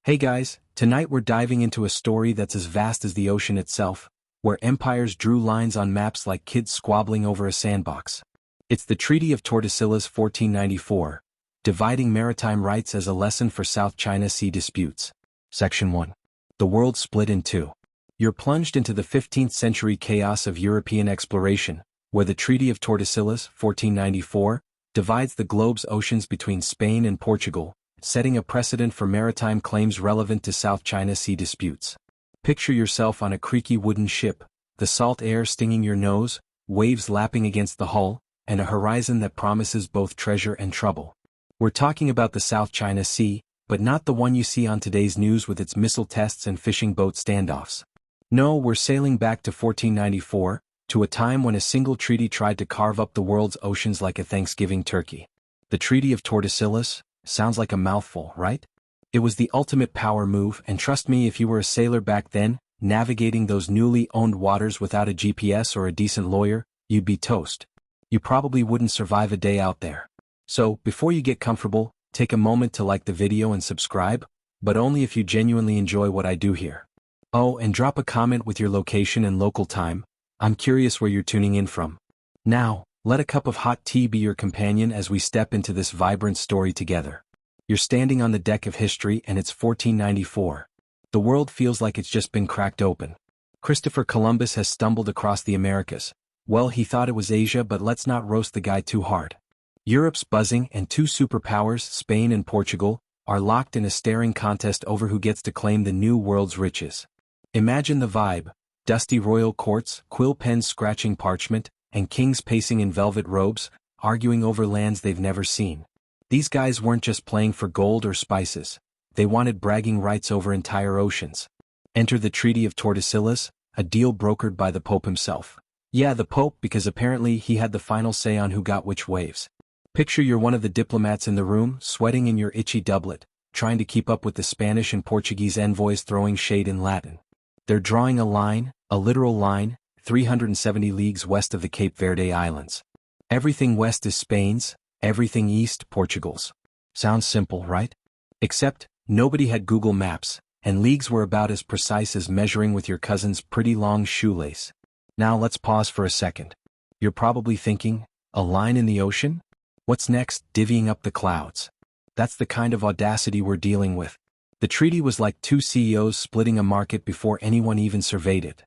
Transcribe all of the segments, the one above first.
Hey guys, tonight we're diving into a story that's as vast as the ocean itself, where empires drew lines on maps like kids squabbling over a sandbox. It's the Treaty of Tordesillas 1494, dividing maritime rights as a lesson for South China Sea disputes. Section 1. The world split in two. You're plunged into the 15th century chaos of European exploration, where the Treaty of Tordesillas 1494 divides the globe's oceans between Spain and Portugal, setting a precedent for maritime claims relevant to South China Sea disputes. Picture yourself on a creaky wooden ship, the salt air stinging your nose, waves lapping against the hull, and a horizon that promises both treasure and trouble. We're talking about the South China Sea, but not the one you see on today's news with its missile tests and fishing boat standoffs. No, we're sailing back to 1494, to a time when a single treaty tried to carve up the world's oceans like a Thanksgiving turkey. The Treaty of Tordesillas? Sounds like a mouthful, right? It was the ultimate power move, and trust me, if you were a sailor back then, navigating those newly owned waters without a GPS or a decent lawyer, you'd be toast. You probably wouldn't survive a day out there. So, before you get comfortable, take a moment to like the video and subscribe, but only if you genuinely enjoy what I do here. Oh, and drop a comment with your location and local time. I'm curious where you're tuning in from. Now, let a cup of hot tea be your companion as we step into this vibrant story together. You're standing on the deck of history and it's 1494. The world feels like it's just been cracked open. Christopher Columbus has stumbled across the Americas. Well, he thought it was Asia, but let's not roast the guy too hard. Europe's buzzing and two superpowers, Spain and Portugal, are locked in a staring contest over who gets to claim the new world's riches. Imagine the vibe: dusty royal courts, quill pens scratching parchment, and kings pacing in velvet robes, arguing over lands they've never seen. These guys weren't just playing for gold or spices. They wanted bragging rights over entire oceans. Enter the Treaty of Tordesillas, a deal brokered by the Pope himself. Yeah, the Pope, because apparently he had the final say on who got which waves. Picture you're one of the diplomats in the room, sweating in your itchy doublet, trying to keep up with the Spanish and Portuguese envoys throwing shade in Latin. They're drawing a line, a literal line, 370 leagues west of the Cape Verde Islands. Everything west is Spain's, everything east Portugal's. Sounds simple, right? Except, nobody had Google Maps, and leagues were about as precise as measuring with your cousin's pretty long shoelace. Now let's pause for a second. You're probably thinking, a line in the ocean? What's next? Divvying up the clouds. That's the kind of audacity we're dealing with. The treaty was like two CEOs splitting a market before anyone even surveyed it.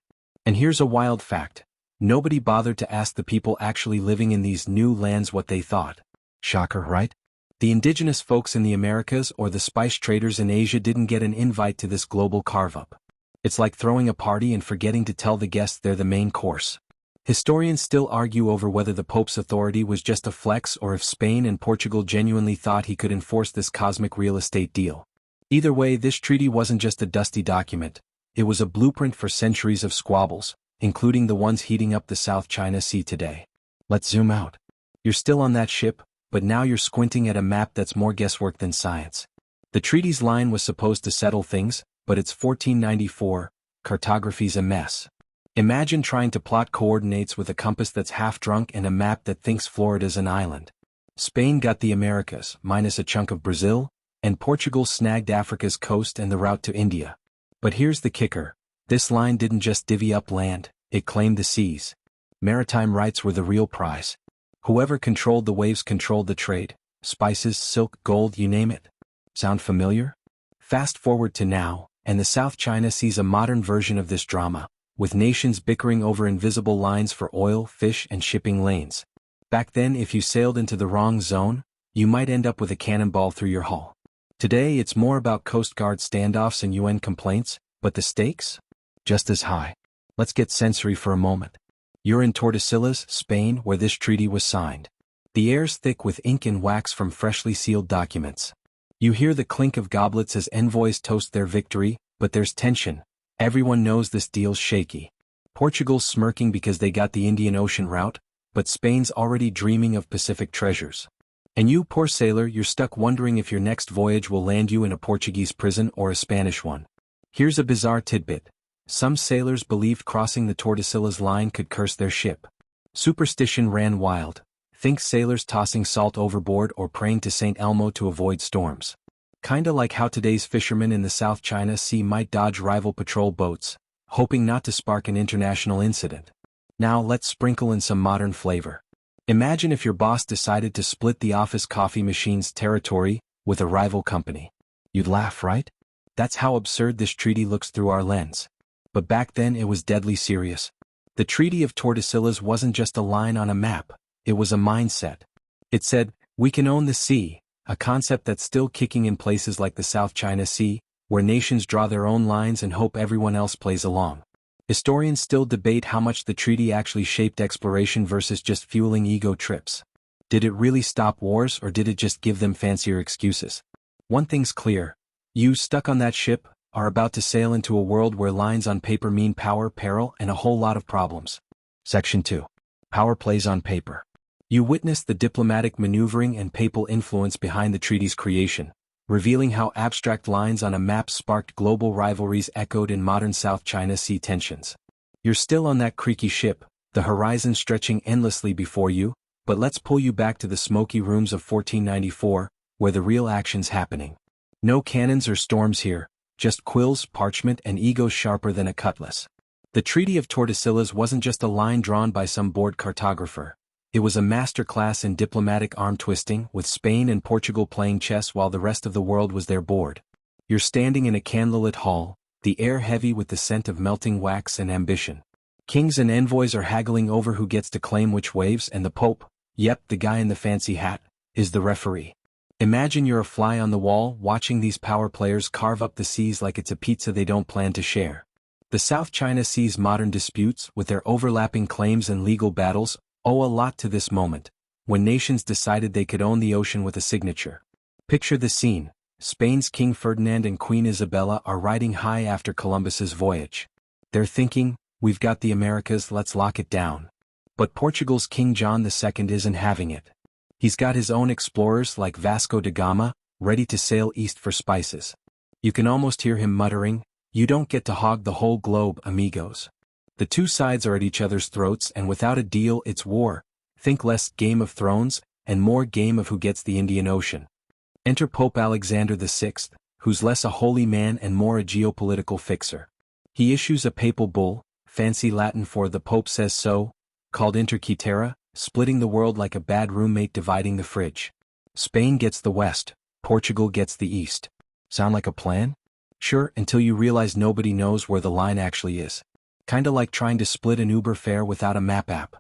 And here's a wild fact: nobody bothered to ask the people actually living in these new lands what they thought. Shocker, right? The indigenous folks in the Americas or the spice traders in Asia didn't get an invite to this global carve-up. It's like throwing a party and forgetting to tell the guests they're the main course. Historians still argue over whether the Pope's authority was just a flex or if Spain and Portugal genuinely thought he could enforce this cosmic real estate deal. Either way, this treaty wasn't just a dusty document. It was a blueprint for centuries of squabbles, including the ones heating up the South China Sea today. Let's zoom out. You're still on that ship, but now you're squinting at a map that's more guesswork than science. The treaty's line was supposed to settle things, but it's 1494, cartography's a mess. Imagine trying to plot coordinates with a compass that's half drunk and a map that thinks Florida's an island. Spain got the Americas, minus a chunk of Brazil, and Portugal snagged Africa's coast and the route to India. But here's the kicker: this line didn't just divvy up land, it claimed the seas. Maritime rights were the real prize. Whoever controlled the waves controlled the trade: spices, silk, gold, you name it. Sound familiar? Fast forward to now, and the South China Sea's a modern version of this drama, with nations bickering over invisible lines for oil, fish, and shipping lanes. Back then, if you sailed into the wrong zone, you might end up with a cannonball through your hull. Today it's more about Coast Guard standoffs and UN complaints, but the stakes? Just as high. Let's get sensory for a moment. You're in Tordesillas, Spain, where this treaty was signed. The air's thick with ink and wax from freshly sealed documents. You hear the clink of goblets as envoys toast their victory, but there's tension. Everyone knows this deal's shaky. Portugal's smirking because they got the Indian Ocean route, but Spain's already dreaming of Pacific treasures. And you, poor sailor, you're stuck wondering if your next voyage will land you in a Portuguese prison or a Spanish one. Here's a bizarre tidbit. Some sailors believed crossing the Tordesillas line could curse their ship. Superstition ran wild. Think sailors tossing salt overboard or praying to St. Elmo to avoid storms. Kinda like how today's fishermen in the South China Sea might dodge rival patrol boats, hoping not to spark an international incident. Now let's sprinkle in some modern flavor. Imagine if your boss decided to split the office coffee machine's territory with a rival company. You'd laugh, right? That's how absurd this treaty looks through our lens. But back then it was deadly serious. The Treaty of Tordesillas wasn't just a line on a map, it was a mindset. It said, we can own the sea, a concept that's still kicking in places like the South China Sea, where nations draw their own lines and hope everyone else plays along. Historians still debate how much the treaty actually shaped exploration versus just fueling ego trips. Did it really stop wars, or did it just give them fancier excuses? One thing's clear. You, stuck on that ship, are about to sail into a world where lines on paper mean power, peril, and a whole lot of problems. Section 2. Power plays on paper. You witness the diplomatic maneuvering and papal influence behind the treaty's creation, revealing how abstract lines on a map sparked global rivalries echoed in modern South China Sea tensions. You're still on that creaky ship, the horizon stretching endlessly before you, but let's pull you back to the smoky rooms of 1494, where the real action's happening. No cannons or storms here, just quills, parchment, and egos sharper than a cutlass. The Treaty of Tordesillas wasn't just a line drawn by some bored cartographer. It was a masterclass in diplomatic arm-twisting, with Spain and Portugal playing chess while the rest of the world was there bored. You're standing in a candlelit hall, the air heavy with the scent of melting wax and ambition. Kings and envoys are haggling over who gets to claim which waves, and the Pope, yep, the guy in the fancy hat, is the referee. Imagine you're a fly on the wall, watching these power players carve up the seas like it's a pizza they don't plan to share. The South China Sea's modern disputes, with their overlapping claims and legal battles, owe a lot to this moment, when nations decided they could own the ocean with a signature. Picture the scene. Spain's King Ferdinand and Queen Isabella are riding high after Columbus's voyage. They're thinking, we've got the Americas, let's lock it down. But Portugal's King John II isn't having it. He's got his own explorers like Vasco da Gama, ready to sail east for spices. You can almost hear him muttering, "You don't get to hog the whole globe, amigos." The two sides are at each other's throats, and without a deal it's war. Think less Game of Thrones, and more game of who gets the Indian Ocean. Enter Pope Alexander VI, who's less a holy man and more a geopolitical fixer. He issues a papal bull, fancy Latin for "the Pope says so," called Inter Caetera, splitting the world like a bad roommate dividing the fridge. Spain gets the West, Portugal gets the East. Sound like a plan? Sure, until you realize nobody knows where the line actually is. Kinda like trying to split an Uber fare without a map app.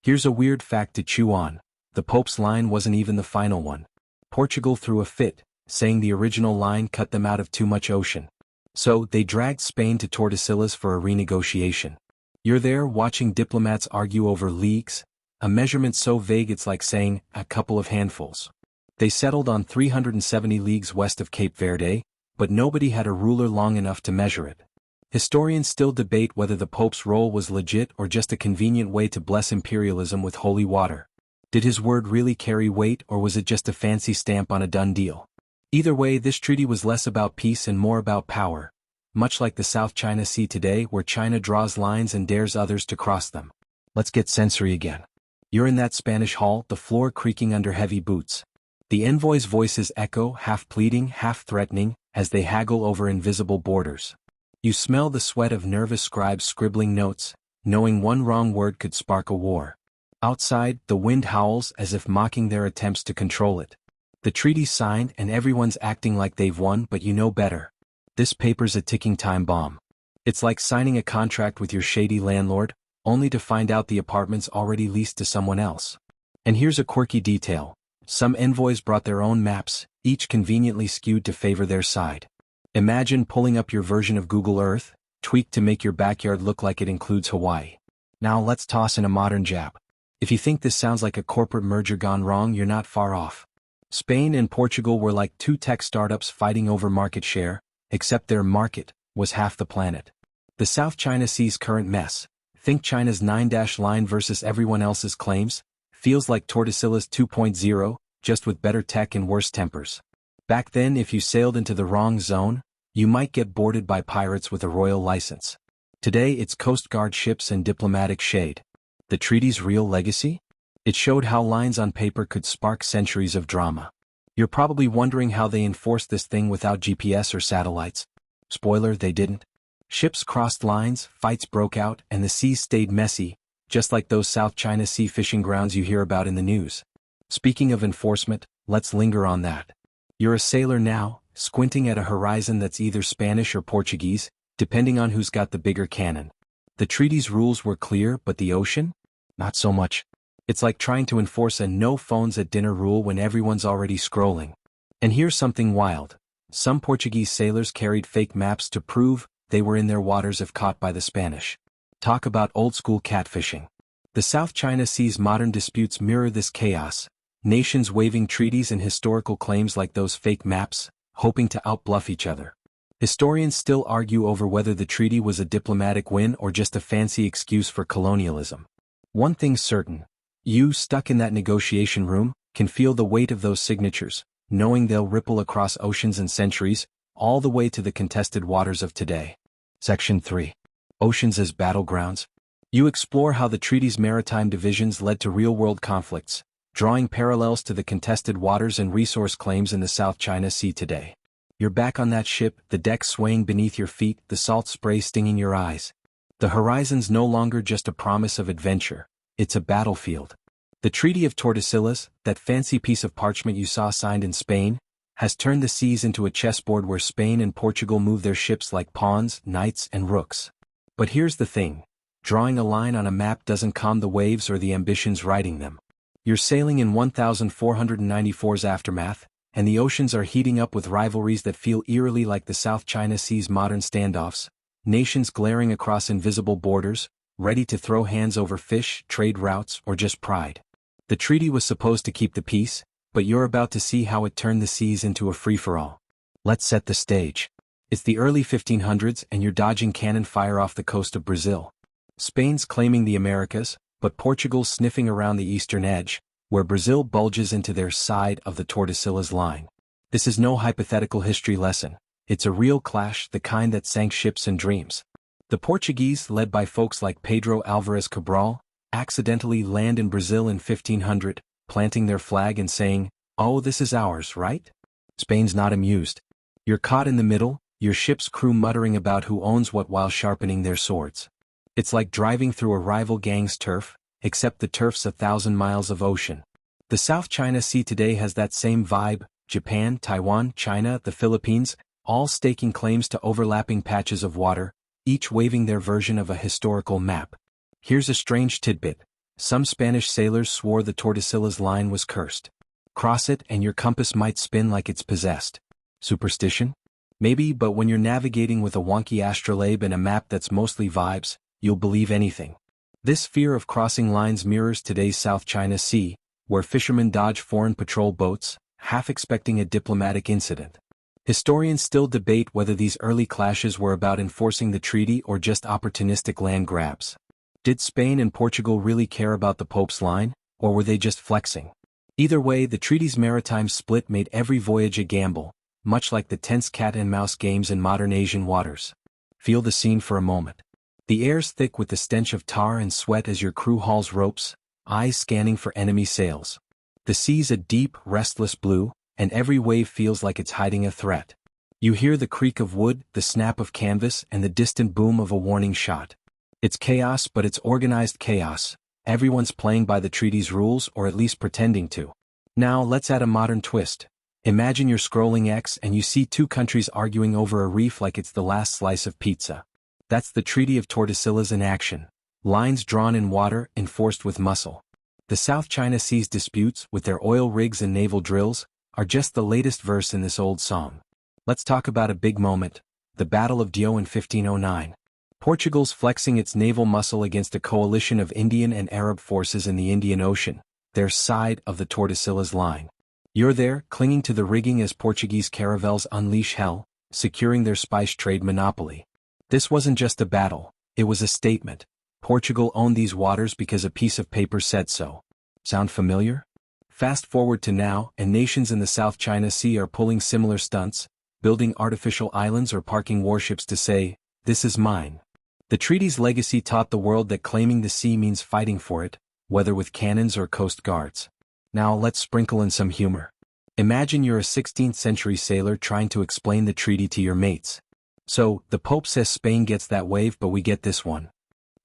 Here's a weird fact to chew on. The Pope's line wasn't even the final one. Portugal threw a fit, saying the original line cut them out of too much ocean. So, they dragged Spain to Tordesillas for a renegotiation. You're there watching diplomats argue over leagues, a measurement so vague it's like saying, a couple of handfuls. They settled on 370 leagues west of Cape Verde, but nobody had a ruler long enough to measure it. Historians still debate whether the Pope's role was legit or just a convenient way to bless imperialism with holy water. Did his word really carry weight, or was it just a fancy stamp on a done deal? Either way, this treaty was less about peace and more about power, much like the South China Sea today, where China draws lines and dares others to cross them. Let's get sensory again. You're in that Spanish hall, the floor creaking under heavy boots. The envoys' voices echo, half pleading, half threatening, as they haggle over invisible borders. You smell the sweat of nervous scribes scribbling notes, knowing one wrong word could spark a war. Outside, the wind howls as if mocking their attempts to control it. The treaty's signed and everyone's acting like they've won, but you know better. This paper's a ticking time bomb. It's like signing a contract with your shady landlord, only to find out the apartment's already leased to someone else. And here's a quirky detail. Some envoys brought their own maps, each conveniently skewed to favor their side. Imagine pulling up your version of Google Earth, tweaked to make your backyard look like it includes Hawaii. Now let's toss in a modern jab. If you think this sounds like a corporate merger gone wrong, you're not far off. Spain and Portugal were like two tech startups fighting over market share, except their market was half the planet. The South China Sea's current mess, think China's 9-line versus everyone else's claims, feels like Tordesillas 2.0, just with better tech and worse tempers. Back then, if you sailed into the wrong zone, you might get boarded by pirates with a royal license. Today it's Coast Guard ships and diplomatic shade. The treaty's real legacy? It showed how lines on paper could spark centuries of drama. You're probably wondering how they enforced this thing without GPS or satellites. Spoiler, they didn't. Ships crossed lines, fights broke out, and the seas stayed messy, just like those South China Sea fishing grounds you hear about in the news. Speaking of enforcement, let's linger on that. You're a sailor now, squinting at a horizon that's either Spanish or Portuguese, depending on who's got the bigger cannon. The treaty's rules were clear, but the ocean? Not so much. It's like trying to enforce a no phones at dinner rule when everyone's already scrolling. And here's something wild. Some Portuguese sailors carried fake maps to prove they were in their waters if caught by the Spanish. Talk about old-school catfishing. The South China Sea's modern disputes mirror this chaos, nations waving treaties and historical claims like those fake maps, hoping to outbluff each other. Historians still argue over whether the treaty was a diplomatic win or just a fancy excuse for colonialism. One thing's certain. You, stuck in that negotiation room, can feel the weight of those signatures, knowing they'll ripple across oceans and centuries, all the way to the contested waters of today. Section 3. Oceans as Battlegrounds. You explore how the treaty's maritime divisions led to real-world conflicts, drawing parallels to the contested waters and resource claims in the South China Sea today. You're back on that ship, the deck swaying beneath your feet, the salt spray stinging your eyes. The horizon's no longer just a promise of adventure, it's a battlefield. The Treaty of Tordesillas, that fancy piece of parchment you saw signed in Spain, has turned the seas into a chessboard where Spain and Portugal move their ships like pawns, knights, and rooks. But here's the thing. Drawing a line on a map doesn't calm the waves or the ambitions riding them. You're sailing in 1494's aftermath, and the oceans are heating up with rivalries that feel eerily like the South China Sea's modern standoffs, nations glaring across invisible borders, ready to throw hands over fish, trade routes, or just pride. The treaty was supposed to keep the peace, but you're about to see how it turned the seas into a free-for-all. Let's set the stage. It's the early 1500s and you're dodging cannon fire off the coast of Brazil. Spain's claiming the Americas, but Portugal's sniffing around the eastern edge, where Brazil bulges into their side of the Tordesillas line. This is no hypothetical history lesson. It's a real clash, the kind that sank ships and dreams. The Portuguese, led by folks like Pedro Álvares Cabral, accidentally land in Brazil in 1500, planting their flag and saying, "Oh, this is ours, right?" Spain's not amused. You're caught in the middle, your ship's crew muttering about who owns what while sharpening their swords. It's like driving through a rival gang's turf, except the turf's 1,000 miles of ocean. The South China Sea today has that same vibe. Japan, Taiwan, China, the Philippines, all staking claims to overlapping patches of water, each waving their version of a historical map. Here's a strange tidbit. Some Spanish sailors swore the Tordesillas line was cursed. Cross it and your compass might spin like it's possessed. Superstition? Maybe, but when you're navigating with a wonky astrolabe and a map that's mostly vibes, you'll believe anything. This fear of crossing lines mirrors today's South China Sea, where fishermen dodge foreign patrol boats, half expecting a diplomatic incident. Historians still debate whether these early clashes were about enforcing the treaty or just opportunistic land grabs. Did Spain and Portugal really care about the Pope's line, or were they just flexing? Either way, the treaty's maritime split made every voyage a gamble, much like the tense cat-and-mouse games in modern Asian waters. Feel the scene for a moment. The air's thick with the stench of tar and sweat as your crew hauls ropes, eyes scanning for enemy sails. The sea's a deep, restless blue, and every wave feels like it's hiding a threat. You hear the creak of wood, the snap of canvas, and the distant boom of a warning shot. It's chaos, but it's organized chaos. Everyone's playing by the treaty's rules, or at least pretending to. Now let's add a modern twist. Imagine you're scrolling X and you see two countries arguing over a reef like it's the last slice of pizza. That's the Treaty of Tordesillas in action. Lines drawn in water, enforced with muscle. The South China Sea's disputes, with their oil rigs and naval drills, are just the latest verse in this old song. Let's talk about a big moment, the Battle of Dio in 1509. Portugal's flexing its naval muscle against a coalition of Indian and Arab forces in the Indian Ocean, their side of the Tordesillas line. You're there, clinging to the rigging as Portuguese caravels unleash hell, securing their spice trade monopoly. This wasn't just a battle, it was a statement. Portugal owned these waters because a piece of paper said so. Sound familiar? Fast forward to now, and nations in the South China Sea are pulling similar stunts, building artificial islands or parking warships to say, "This is mine." The treaty's legacy taught the world that claiming the sea means fighting for it, whether with cannons or coast guards. Now let's sprinkle in some humor. Imagine you're a 16th century sailor trying to explain the treaty to your mates. So, the Pope says Spain gets that wave but we get this one.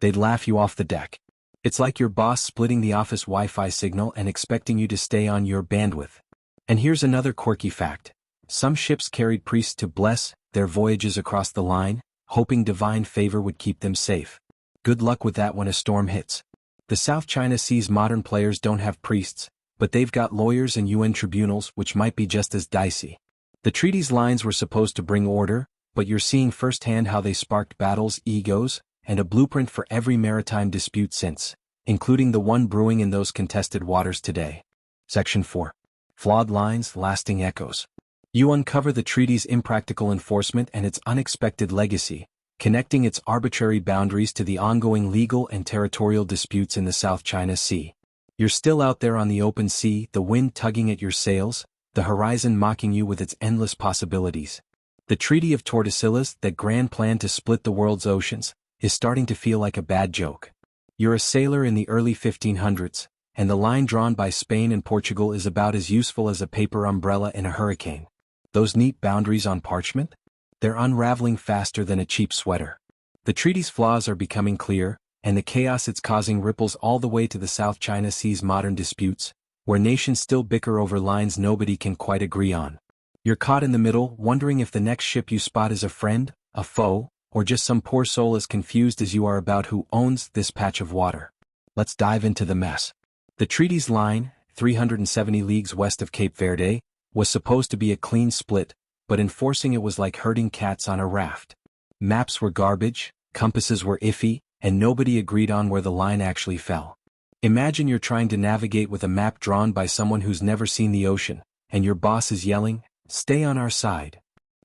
They'd laugh you off the deck. It's like your boss splitting the office Wi-Fi signal and expecting you to stay on your bandwidth. And here's another quirky fact. Some ships carried priests to bless their voyages across the line, hoping divine favor would keep them safe. Good luck with that when a storm hits. The South China Sea's modern players don't have priests, but they've got lawyers and UN tribunals which might be just as dicey. The treaty's lines were supposed to bring order, but you're seeing firsthand how they sparked battles, egos, and a blueprint for every maritime dispute since, including the one brewing in those contested waters today. Section 4. Flawed lines, lasting echoes. You uncover the treaty's impractical enforcement and its unexpected legacy, connecting its arbitrary boundaries to the ongoing legal and territorial disputes in the South China Sea. You're still out there on the open sea, the wind tugging at your sails, the horizon mocking you with its endless possibilities. The Treaty of Tordesillas, that grand plan to split the world's oceans, is starting to feel like a bad joke. You're a sailor in the early 1500s, and the line drawn by Spain and Portugal is about as useful as a paper umbrella in a hurricane. Those neat boundaries on parchment? They're unraveling faster than a cheap sweater. The treaty's flaws are becoming clear, and the chaos it's causing ripples all the way to the South China Sea's modern disputes, where nations still bicker over lines nobody can quite agree on. You're caught in the middle, wondering if the next ship you spot is a friend, a foe, or just some poor soul as confused as you are about who owns this patch of water. Let's dive into the mess. The treaty's line, 370 leagues west of Cape Verde, was supposed to be a clean split, but enforcing it was like herding cats on a raft. Maps were garbage, compasses were iffy, and nobody agreed on where the line actually fell. Imagine you're trying to navigate with a map drawn by someone who's never seen the ocean, and your boss is yelling, "Stay on our side."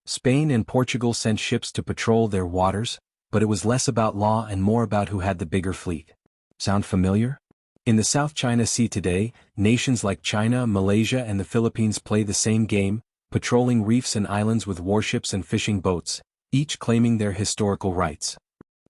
Spain and Portugal sent ships to patrol their waters, but it was less about law and more about who had the bigger fleet. Sound familiar? In the South China Sea today, nations like China, Malaysia and the Philippines play the same game, patrolling reefs and islands with warships and fishing boats, each claiming their historical rights.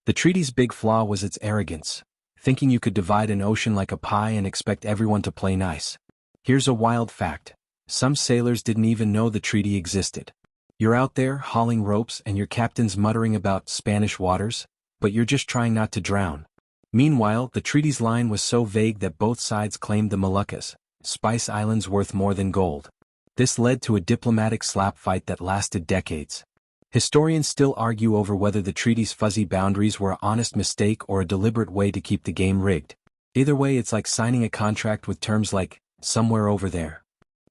The treaty's big flaw was its arrogance, thinking you could divide an ocean like a pie and expect everyone to play nice. Here's a wild fact. Some sailors didn't even know the treaty existed. You're out there hauling ropes and your captain's muttering about Spanish waters, but you're just trying not to drown. Meanwhile, the treaty's line was so vague that both sides claimed the Moluccas, Spice Islands worth more than gold. This led to a diplomatic slap fight that lasted decades. Historians still argue over whether the treaty's fuzzy boundaries were an honest mistake or a deliberate way to keep the game rigged. Either way, it's like signing a contract with terms like, "somewhere over there."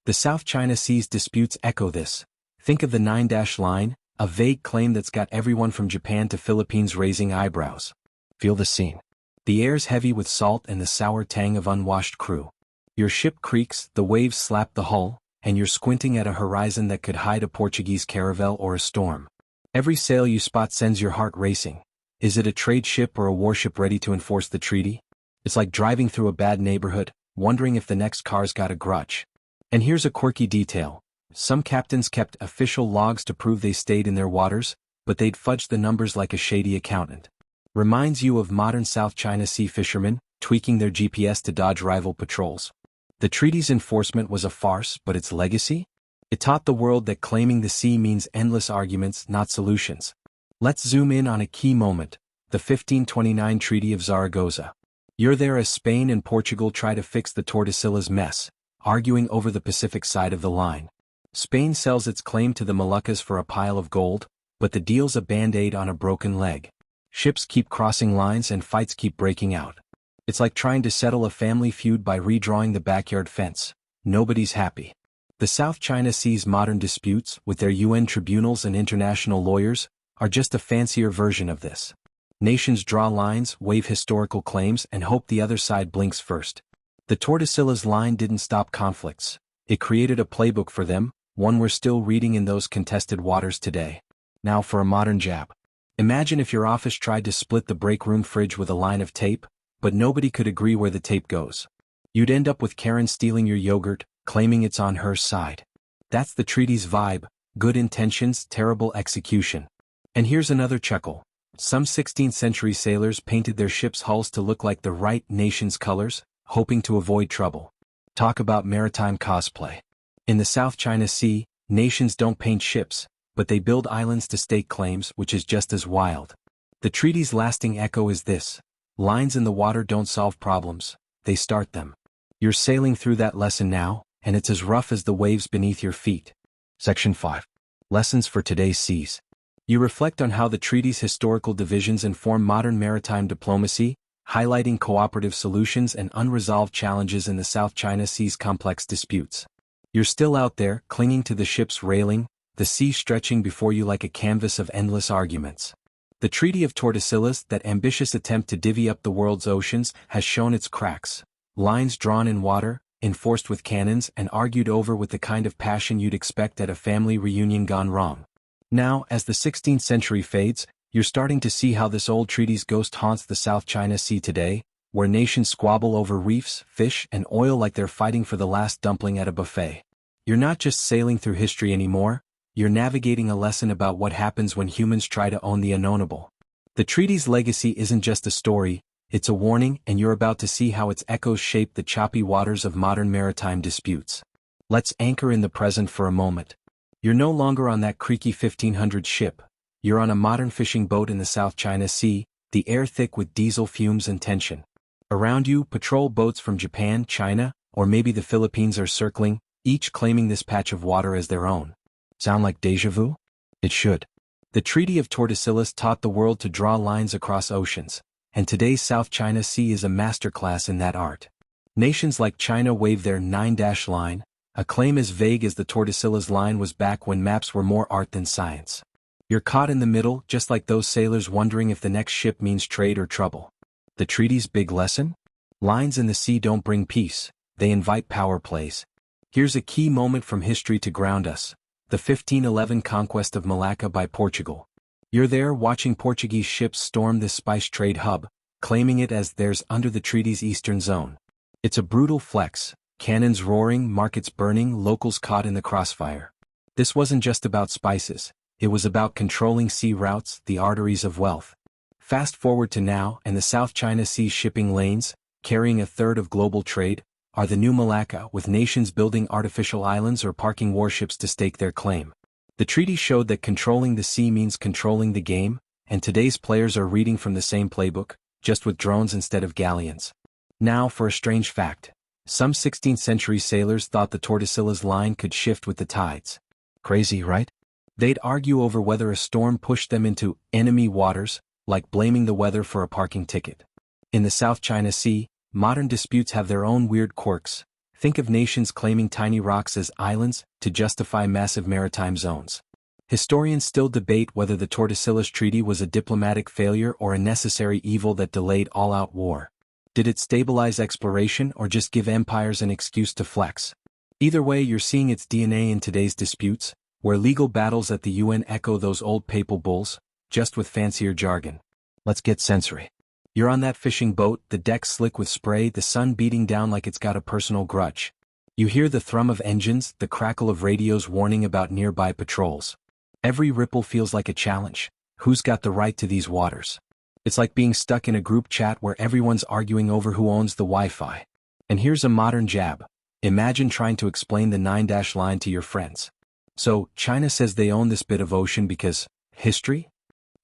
The South China Sea's disputes echo this. Think of the 9-dash line, a vague claim that's got everyone from Japan to Philippines raising eyebrows. Feel the scene. The air's heavy with salt and the sour tang of unwashed crew. Your ship creaks, the waves slap the hull, and you're squinting at a horizon that could hide a Portuguese caravel or a storm. Every sail you spot sends your heart racing. Is it a trade ship or a warship ready to enforce the treaty? It's like driving through a bad neighborhood, wondering if the next car's got a grudge. And here's a quirky detail. Some captains kept official logs to prove they stayed in their waters, but they'd fudge the numbers like a shady accountant. Reminds you of modern South China Sea fishermen, tweaking their GPS to dodge rival patrols. The treaty's enforcement was a farce, but its legacy? It taught the world that claiming the sea means endless arguments, not solutions. Let's zoom in on a key moment, the 1529 Treaty of Zaragoza. You're there as Spain and Portugal try to fix the Tordesillas mess, arguing over the Pacific side of the line. Spain sells its claim to the Moluccas for a pile of gold, but the deal's a band-aid on a broken leg. Ships keep crossing lines and fights keep breaking out. It's like trying to settle a family feud by redrawing the backyard fence. Nobody's happy. The South China Sea's modern disputes, with their UN tribunals and international lawyers, are just a fancier version of this. Nations draw lines, wave historical claims, and hope the other side blinks first. The Tordesillas line didn't stop conflicts. It created a playbook for them, one we're still reading in those contested waters today. Now for a modern jab. Imagine if your office tried to split the break room fridge with a line of tape, but nobody could agree where the tape goes. You'd end up with Karen stealing your yogurt, claiming it's on her side. That's the treaty's vibe, good intentions, terrible execution. And here's another chuckle. Some 16th century sailors painted their ships' hulls to look like the right nation's colors, hoping to avoid trouble. Talk about maritime cosplay. In the South China Sea, nations don't paint ships, but they build islands to stake claims, which is just as wild. The treaty's lasting echo is this: lines in the water don't solve problems, they start them. You're sailing through that lesson now, and it's as rough as the waves beneath your feet. Section 5. Lessons for today's seas. You reflect on how the treaty's historical divisions inform modern maritime diplomacy, highlighting cooperative solutions and unresolved challenges in the South China Sea's complex disputes. You're still out there, clinging to the ship's railing, the sea stretching before you like a canvas of endless arguments. The Treaty of Tordesillas, that ambitious attempt to divvy up the world's oceans, has shown its cracks. Lines drawn in water, enforced with cannons, and argued over with the kind of passion you'd expect at a family reunion gone wrong. Now, as the 16th century fades, you're starting to see how this old treaty's ghost haunts the South China Sea today, where nations squabble over reefs, fish, and oil like they're fighting for the last dumpling at a buffet. You're not just sailing through history anymore, you're navigating a lesson about what happens when humans try to own the unknownable. The treaty's legacy isn't just a story, it's a warning, and you're about to see how its echoes shape the choppy waters of modern maritime disputes. Let's anchor in the present for a moment. You're no longer on that creaky 1500 ship. You're on a modern fishing boat in the South China Sea, the air thick with diesel fumes and tension. Around you, patrol boats from Japan, China, or maybe the Philippines are circling, each claiming this patch of water as their own. Sound like déjà vu? It should. The Treaty of Tordesillas taught the world to draw lines across oceans, and today's South China Sea is a masterclass in that art. Nations like China wave their 9-dash line, a claim as vague as the Tordesillas line was back when maps were more art than science. You're caught in the middle, just like those sailors wondering if the next ship means trade or trouble. The treaty's big lesson? Lines in the sea don't bring peace, they invite power plays. Here's a key moment from history to ground us: the 1511 conquest of Malacca by Portugal. You're there watching Portuguese ships storm this spice trade hub, claiming it as theirs under the treaty's eastern zone. It's a brutal flex, cannons roaring, markets burning, locals caught in the crossfire. This wasn't just about spices, it was about controlling sea routes, the arteries of wealth. Fast forward to now, and the South China Sea shipping lanes, carrying a third of global trade, are the new Malacca, with nations building artificial islands or parking warships to stake their claim. The treaty showed that controlling the sea means controlling the game, and today's players are reading from the same playbook, just with drones instead of galleons. Now for a strange fact. Some 16th century sailors thought the Tordesillas line could shift with the tides. Crazy, right? They'd argue over whether a storm pushed them into enemy waters, like blaming the weather for a parking ticket. In the South China Sea, modern disputes have their own weird quirks. Think of nations claiming tiny rocks as islands to justify massive maritime zones. Historians still debate whether the Tordesillas Treaty was a diplomatic failure or a necessary evil that delayed all-out war. Did it stabilize exploration or just give empires an excuse to flex? Either way, you're seeing its DNA in today's disputes, where legal battles at the UN echo those old papal bulls, just with fancier jargon. Let's get sensory. You're on that fishing boat, the deck slick with spray, the sun beating down like it's got a personal grudge. You hear the thrum of engines, the crackle of radios warning about nearby patrols. Every ripple feels like a challenge. Who's got the right to these waters? It's like being stuck in a group chat where everyone's arguing over who owns the Wi-Fi. And here's a modern jab. Imagine trying to explain the 9-dash line to your friends. So, China says they own this bit of ocean because history?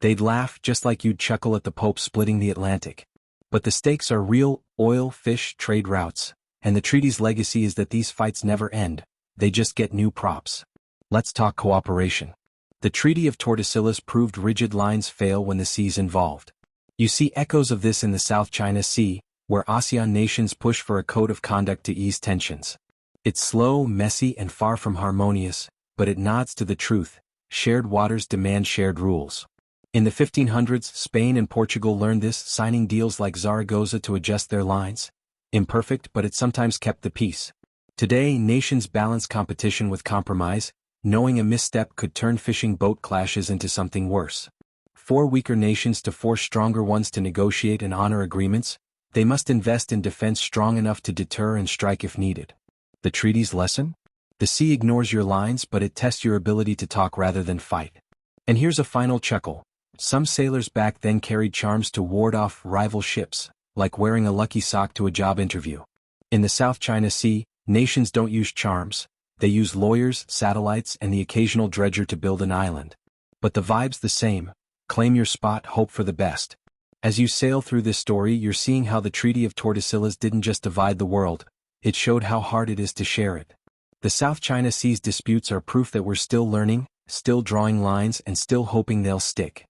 They'd laugh just like you'd chuckle at the Pope splitting the Atlantic. But the stakes are real: oil, fish, trade routes. And the treaty's legacy is that these fights never end, they just get new props. Let's talk cooperation. The Treaty of Tordesillas proved rigid lines fail when the sea's involved. You see echoes of this in the South China Sea, where ASEAN nations push for a code of conduct to ease tensions. It's slow, messy, and far from harmonious, but it nods to the truth: shared waters demand shared rules. In the 1500s, Spain and Portugal learned this, signing deals like Zaragoza to adjust their lines. Imperfect, but it sometimes kept the peace. Today, nations balance competition with compromise, knowing a misstep could turn fishing boat clashes into something worse. For weaker nations to force stronger ones to negotiate and honor agreements, they must invest in defense strong enough to deter and strike if needed. The treaty's lesson? The sea ignores your lines, but it tests your ability to talk rather than fight. And here's a final chuckle. Some sailors back then carried charms to ward off rival ships, like wearing a lucky sock to a job interview. In the South China Sea, nations don't use charms, They use lawyers, satellites, and the occasional dredger to build an island. But the vibe's the same. Claim your spot, hope for the best. As you sail through this story, you're seeing how the Treaty of Tordesillas didn't just divide the world, it showed how hard it is to share it. The South China Sea's disputes are proof that we're still learning, still drawing lines, and still hoping they'll stick.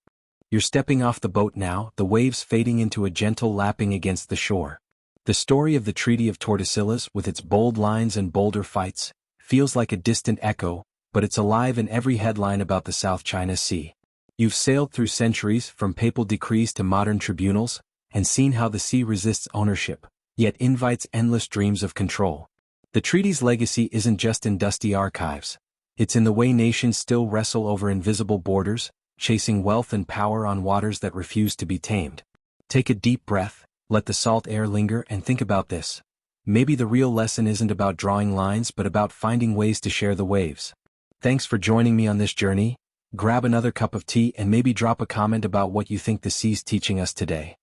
You're stepping off the boat now, the waves fading into a gentle lapping against the shore. The story of the Treaty of Tordesillas, with its bold lines and bolder fights, feels like a distant echo, but it's alive in every headline about the South China Sea. You've sailed through centuries, from papal decrees to modern tribunals, and seen how the sea resists ownership, yet invites endless dreams of control. The treaty's legacy isn't just in dusty archives. It's in the way nations still wrestle over invisible borders, chasing wealth and power on waters that refuse to be tamed. Take a deep breath, let the salt air linger, and think about this. Maybe the real lesson isn't about drawing lines but about finding ways to share the waves. Thanks for joining me on this journey. Grab another cup of tea and maybe drop a comment about what you think the sea's teaching us today.